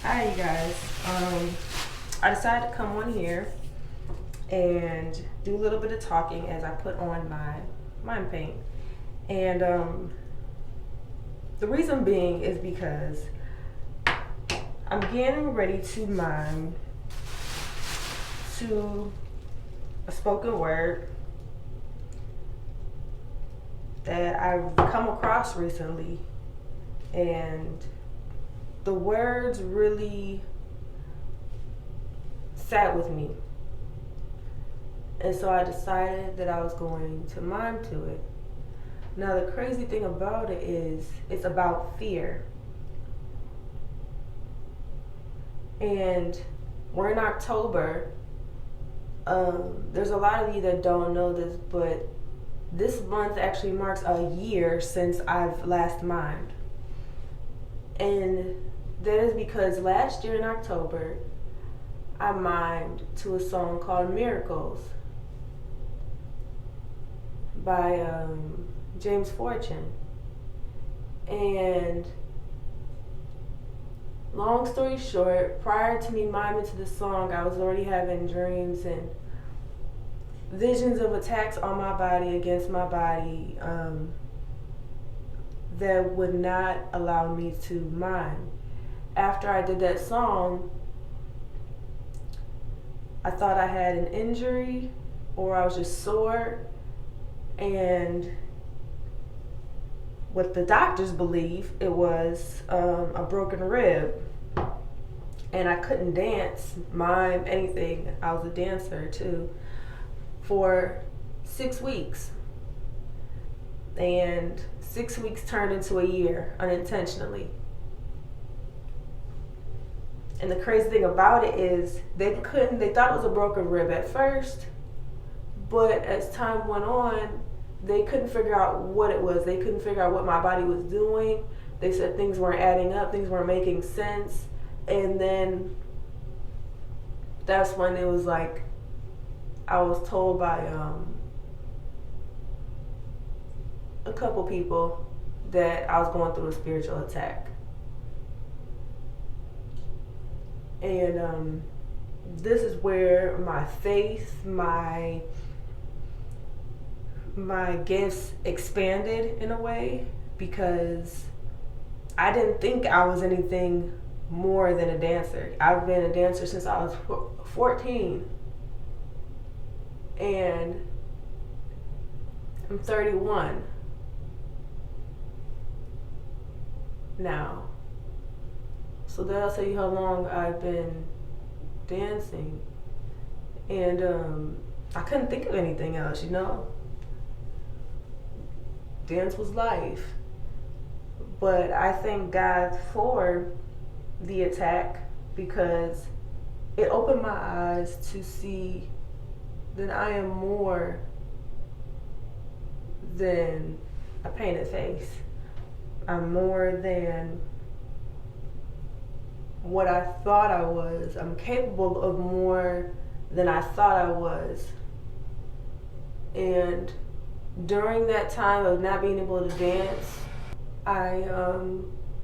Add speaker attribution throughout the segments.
Speaker 1: Hi, you guys. I decided to come on here and do a little bit of talking as I put on my mime paint. And the reason being is because I'm getting ready to mime to a spoken word that I've come across recently. And the words really sat with me. And so I decided that I was going to mime to it. Now, the crazy thing about it is it's about fear. And we're in October. There's a lot of you that don't know this, but this month actually marks a year since I've last mimed. And that is because last year in October, I mimed to a song called Miracles by James Fortune. And long story short, prior to me miming to the song, I was already having dreams and visions of attacks on my body, against my body, that would not allow me to mime. After I did that song, I thought I had an injury or I was just sore, and what the doctors believe it was a broken rib, and I couldn't dance, mime, anything. I was a dancer too for 6 weeks, and 6 weeks turned into a year unintentionally. And the crazy thing about it is they thought it was a broken rib at first, but as time went on, they couldn't figure out what it was. They couldn't figure out what my body was doing. They said things weren't adding up, things weren't making sense. And then that's when it was like, I was told by a couple people that I was going through a spiritual attack. And this is where my faith, my gifts expanded in a way, because I didn't think I was anything more than a dancer. I've been a dancer since I was 14, and I'm 31 now. So that'll tell you how long I've been dancing. And I couldn't think of anything else, Dance was life. But I thank God for the attack, because it opened my eyes to see that I am more than a painted face. I'm more than what I thought I was. I'm capable of more than I thought I was. And during that time of not being able to dance, I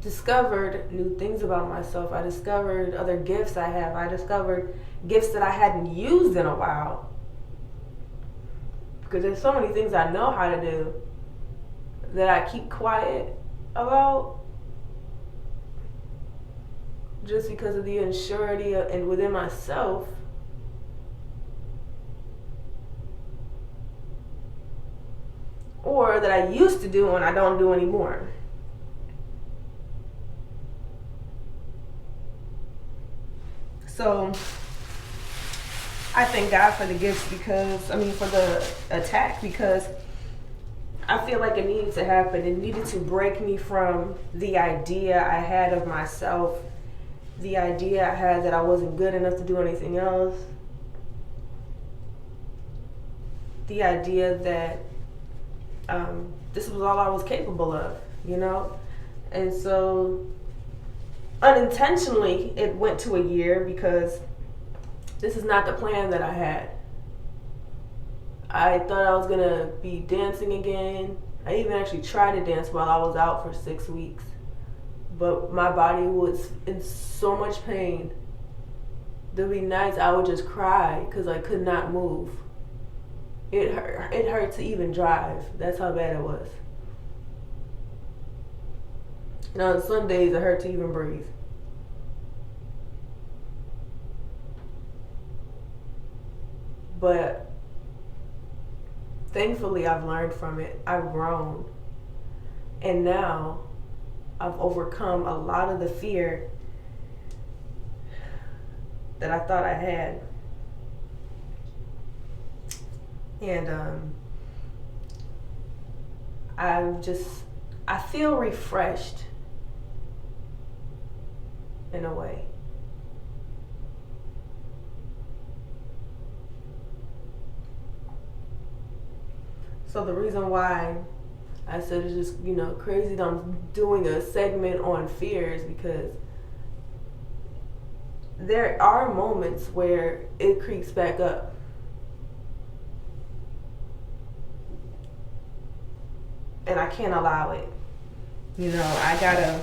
Speaker 1: discovered new things about myself. I discovered other gifts I have. I discovered gifts that I hadn't used in a while. Because there's so many things I know how to do that I keep quiet about, just because of the insurity and within myself. Or that I used to do and I don't do anymore. So I thank God for the gifts, for the attack, because I feel like it needed to happen. It needed to break me from the idea I had of myself, the idea I had that I wasn't good enough to do anything else, the idea that this was all I was capable of, And so unintentionally it went to a year, because this is not the plan that I had. I thought I was gonna be dancing again. I even actually tried to dance while I was out for 6 weeks, but my body was in so much pain. There'd be nights I would just cry because I could not move. It hurt to even drive. That's how bad it was. And on some days it hurt to even breathe. But thankfully I've learned from it. I've grown. And now I've overcome a lot of the fear that I thought I had. And I feel refreshed in a way. So the reason why I said it's just, crazy that I'm doing a segment on fears, because there are moments where it creeps back up. And I can't allow it. I gotta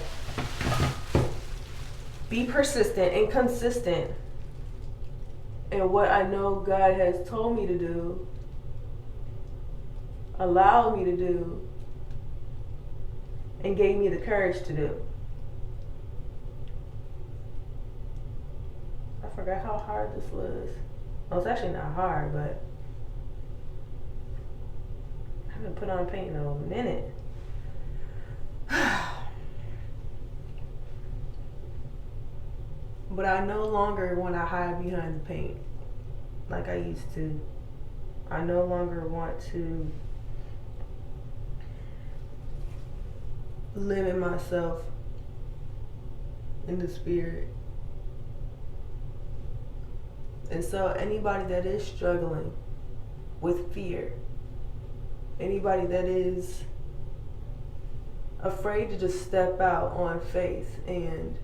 Speaker 1: be persistent and consistent in what I know God has told me to do, allowed me to do, and gave me the courage to do. I forgot how hard this was. Well, it's actually not hard, but I haven't put on paint in a minute. But I no longer want to hide behind the paint like I used to. I no longer want to limit myself in the spirit. And so anybody that is struggling with fear, anybody that is afraid to just step out on faith and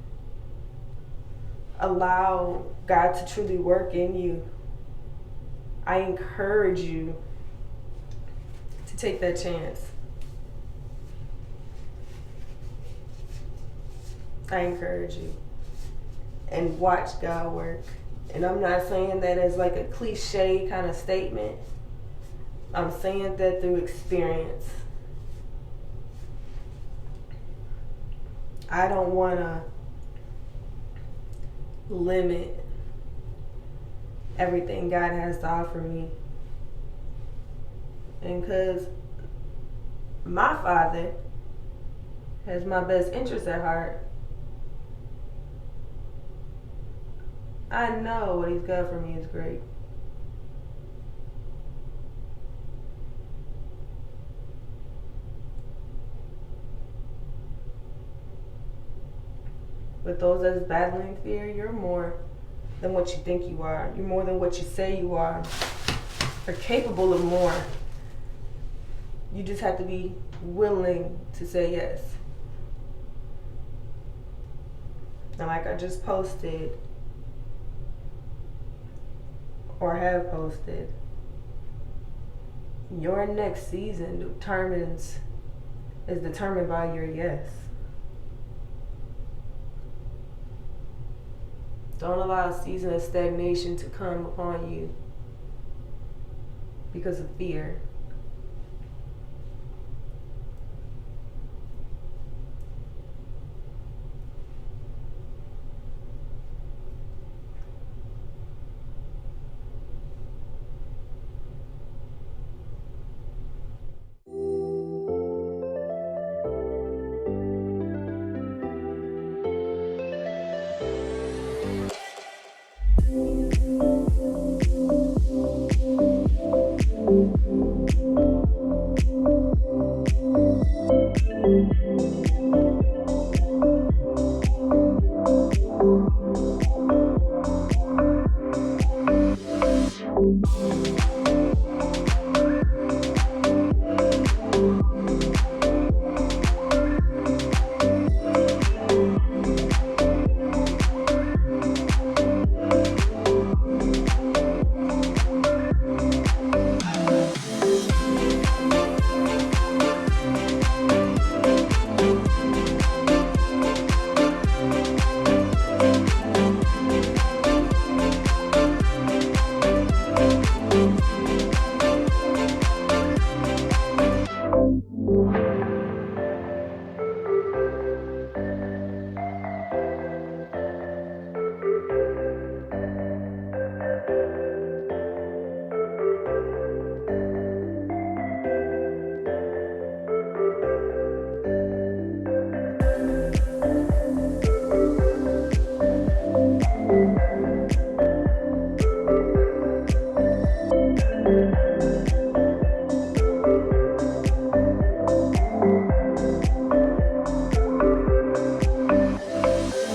Speaker 1: allow God to truly work in you, I encourage you to take that chance. I encourage you. And watch God work. And I'm not saying that as like a cliche kind of statement. I'm saying that through experience. I don't want to limit everything God has to offer me. And because my Father has my best interest at heart, I know what He's got for me is great. But those that's battling fear, you're more than what you think you are. You're more than what you say you are. You're capable of more. You just have to be willing to say yes. And like I just posted, or have posted, your next season is determined by your yes. Don't allow a season of stagnation to come upon you because of fear.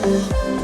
Speaker 1: Bye.